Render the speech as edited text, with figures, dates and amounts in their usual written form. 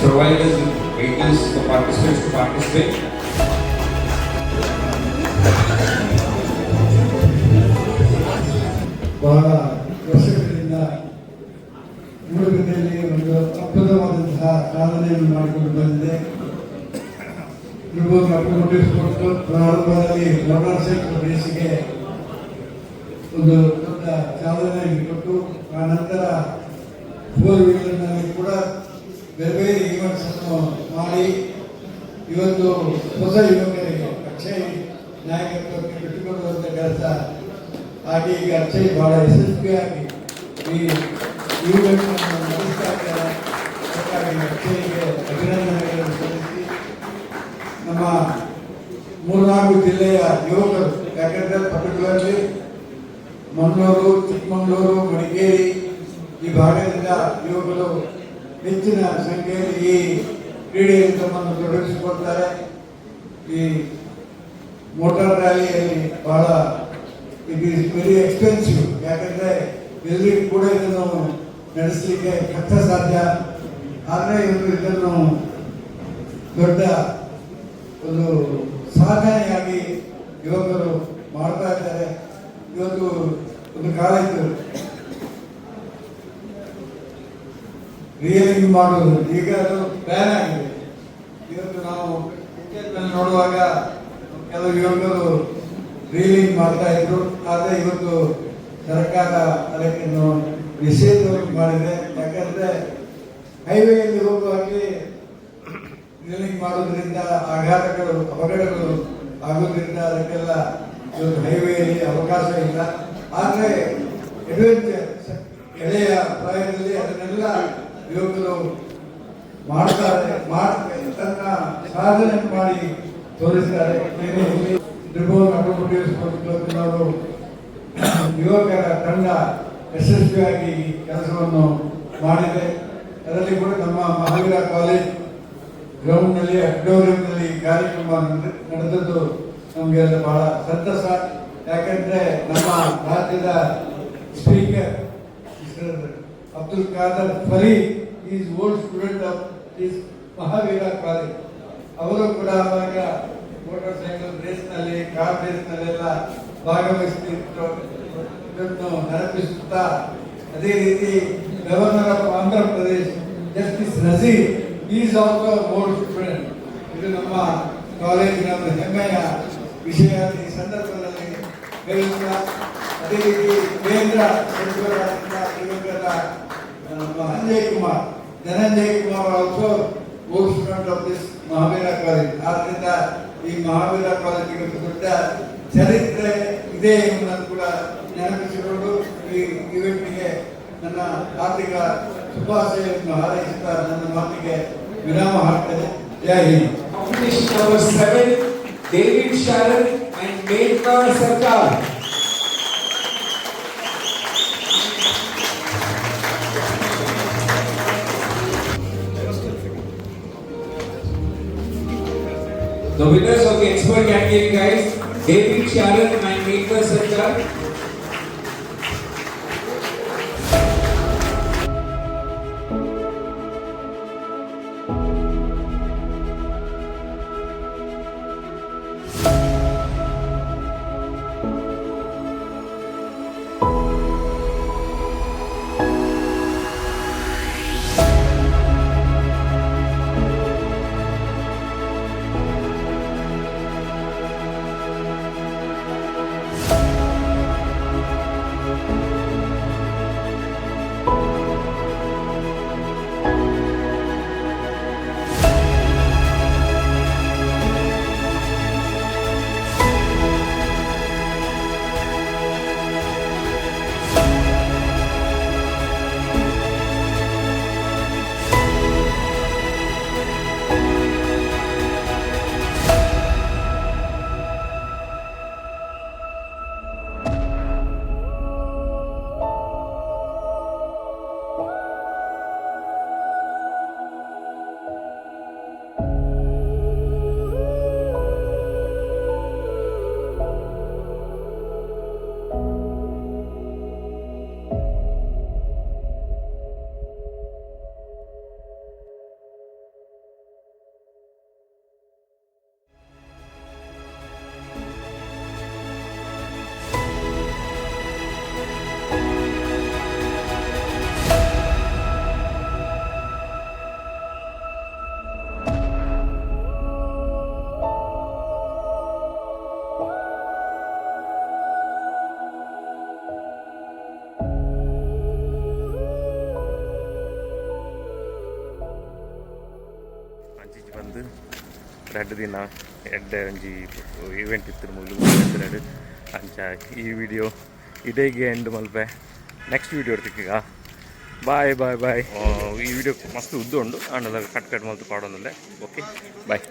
provide us with vehicles for participants to participate. ಬಹಳ ವರ್ಷಗಳಿಂದ ಮೂಡುಬಿದ್ರೆಯಲ್ಲಿ ಒಂದು ಅದ್ಭುತವಾದಂತಹ ಸಾಧನೆಯನ್ನು ಮಾಡಿಕೊಂಡು ಬಂದಿದೆ. ಕೊಟ್ಟು ಪ್ರಾರಂಭದಲ್ಲಿ ಮೋಟಾರ್ ಸೈಕಲ್ ರೇಸಿಗೆ ಒಂದು ದೊಡ್ಡ ಚಾಲನೆಯನ್ನು ಕೊಟ್ಟು ಆ ನಂತರ 4 ವೀಲರ್ನಲ್ಲಿ ಕೂಡ ಬೇರೆ ಬೇರೆ ಈವೆಂಟ್ಸ್ ಅನ್ನು ಮಾಡಿ ಇವತ್ತು ಹೊಸ ಯುವಕರಿಗೆ ಅಕ್ಷಯ್ ನಾಯಕತ್ವಕ್ಕೆ ಬಿಟ್ಟುಕೊಡುವಂಥ ಕೆಲಸ ಹಾಗೆ ಈಗ ಅಕ್ಷಯ್ ಬಹಳ ಯಶಸ್ವಿಯಾಗಿ ಈ ಈವೆಂಟನ್ನು ನಡೆಸ್ತಾ ಇದ್ದಾರೆ. ಹಾಗಾಗಿ ಅಕ್ಷಯ್ಗೆ ಅಭಿನಂದನೆಗಳನ್ನು ಸಲ್ಲಿಸಿ ನಮ್ಮ 3-4 ಜಿಲ್ಲೆಯ ಯುವಕರು, ಯಾಕಂದರೆ ಪರ್ಟಿಕ್ಯುಲರ್ಲಿ ಮಂಗಳೂರು, ಚಿಕ್ಕಮಗಳೂರು, ಮಡಿಕೇರಿ ಈ ಭಾಗದಿಂದ ಯುವಕರು ಹೆಚ್ಚಿನ ಸಂಖ್ಯೆಯಲ್ಲಿ ಈ ಕ್ರೀಡೆಯಲ್ಲಿ ತಮ್ಮನ್ನು ತೊಡಗಿಸಿಕೊಳ್ತಾರೆ. ಈ ಮೋಟಾರ್ ರ್ಯಾಲಿಯಲ್ಲಿ ಬಹಳ ಇಟ್ ಈಸ್ ವೆರಿ ಎಕ್ಸ್ಪೆನ್ಸಿವ್, ಯಾಕಂದರೆ ಎಲ್ಲಿ ಕೂಡ ಇದನ್ನು ನಡೆಸಲಿಕ್ಕೆ ಕಷ್ಟ ಸಾಧ್ಯ. ಆದರೆ ಇವರು ಇದನ್ನು ದೊಡ್ಡ ಒಂದು ಸಾಧನೆಯಾಗಿ ಯುವಕರು ಮಾಡ್ತಾ ಇದ್ದಾರೆ. ಇವತ್ತು ಒಂದು ಕಾಲ ಇತ್ತು ರಿಯಲಿಂಗ್ ಮಾಡೋದು, ಈಗ ಅದು ಬ್ಯಾನ್ ಆಗಿದೆ. ಇವತ್ತು ನಾವು ಕ್ರಿಕೆಟ್ನಲ್ಲಿ ನೋಡುವಾಗ ಕೆಲವು ಯುವಕರು ರೀಲಿಂಗ್ ಮಾಡ್ತಾ ಇದ್ರು, ಆದರೆ ಇವತ್ತು ಸರ್ಕಾರ ಅದಕ್ಕೆ ನಿಷೇಧವನ್ನು ಮಾಡಿದೆ. ಯಾಕಂದರೆ ಹೈವೇಯಲ್ಲಿ ಹೋಗುವಾಗೆ ರೀಲಿಂಗ್ ಮಾಡೋದ್ರಿಂದ ಆಘಾತಗಳು, ಅಪಘಾತಗಳು ಆಗೋದ್ರಿಂದ ಅದಕ್ಕೆಲ್ಲ ಇವತ್ತು ಹೈವೇಯಲ್ಲಿ ಅವಕಾಶ ಇಲ್ಲ. ಆದರೆ ಅಡ್ವೆಂಚರ್ ಎಳೆಯ ಪ್ರಾಯದಲ್ಲಿ ಅದನ್ನೆಲ್ಲ ಯುವಕರು ಮಾಡ್ತಾರೆ, ತನ್ನ ಸಾಧನೆ ಮಾಡಿ ತೋರಿಸ್ತಾರೆ. ಅವರು ಯುವಕರ ತಂಡ ಯಶಸ್ವಿಯಾಗಿ ಕೆಲಸವನ್ನು ಮಾಡಿದೆ. ಅದರಲ್ಲಿ ಕೂಡ ನಮ್ಮ ಮಹಾವೀರ ಕಾಲೇಜ್ ಗ್ರೌಂಡ್ನಲ್ಲಿ ಆಡಿಟೋರಿಯಂನಲ್ಲಿ ಕಾರ್ಯಕ್ರಮ ನಡೆದದ್ದು ನಮಗೆ ಬಹಳ ಸಂತಸ. ಯಾಕಂದರೆ ನಮ್ಮ ರಾಜ್ಯದ speaker mister Abdul Khader Fareed is old student of is Mahaveera college. ಅವರು ಕೂಡ ಆವಾಗ ಮೋಟಾರ್ ಸೈಕಲ್ ರೇಸ್ನಲ್ಲಿ, ಕಾರ್ ರೇಸ್ನಲ್ಲೆಲ್ಲ ಭಾಗವಹಿಸುತ್ತಿದ್ದು ಇದನ್ನು ನೆನಪಿಸುತ್ತಾ, ಅದೇ ರೀತಿ governor of Andhra Pradesh justice Nazeer is also old student. ಇದು ನಮ್ಮ ಕಾಲೇಜಿನ ಒಂದು ಹೆಮ್ಮೆಯ ವಿಷಯ ಈ ಸಂದರ್ಭದಲ್ಲಿ ಹೇಳುತ್ತಾ, ಅದೇ ರೀತಿ ಕೇಂದ್ರ ಸಚಿವರಾದ ಯುವಕರ Dhananjay Kumar also old student of this Mahaveera college. ಆದ್ದರಿಂದ ಈ ಮಹಾವೀರ ಕಾಲೇಜಿಗೆ ದೊಡ್ಡ ಚರಿತ್ರೆ ಇದೆ ಎಂಬುದನ್ನು ಕೂಡ ನೆನಪಿಸಿಕೊಂಡು ಈ ಇವೆಂಟ್ಗೆ ನನ್ನ ಹಾರ್ದಿಕ ಶುಭಾಶಯವನ್ನು ಹಾರೈಸುತ್ತಾ ನನ್ನ ಮಾತಿಗೆ ವಿರಾಮ ಹಾಕ್ತೇನೆ. ಜೈ Hind. Competition number 7, David Sharan and Megha Sarkar. The winners of the expert category, guys, David Sharan and Megha Sarkar. ಅಂಚೀಚೆ ಬಂದು ರೆಡ್ ದಿನ ಎಡ್ಡೆ ಒಂಜಿ ಈವೆಂಟ್ ಇತ್ತು ಮುಗಿಲು ಅಂಚ ಈ ವಿಡಿಯೋ ಇಡೇಗೆ ಎಂಡ್ ಮಲ್ಪೆ ನೆಕ್ಸ್ಟ್ ವಿಡಿಯೋ ಇರ್ತಿಕ್ಕೀಗ ಬಾಯ್ ಬಾಯ್ ಬಾಯ್ ಈ ವಿಡಿಯೋ ಮಸ್ತ್ ಉದ್ದು ಉಂಡು ಅಂಡ್ ಕಟ್ ಮಲ್ತು ಪಾಡೋದಲ್ಲೇ ಓಕೆ ಬಾಯ್.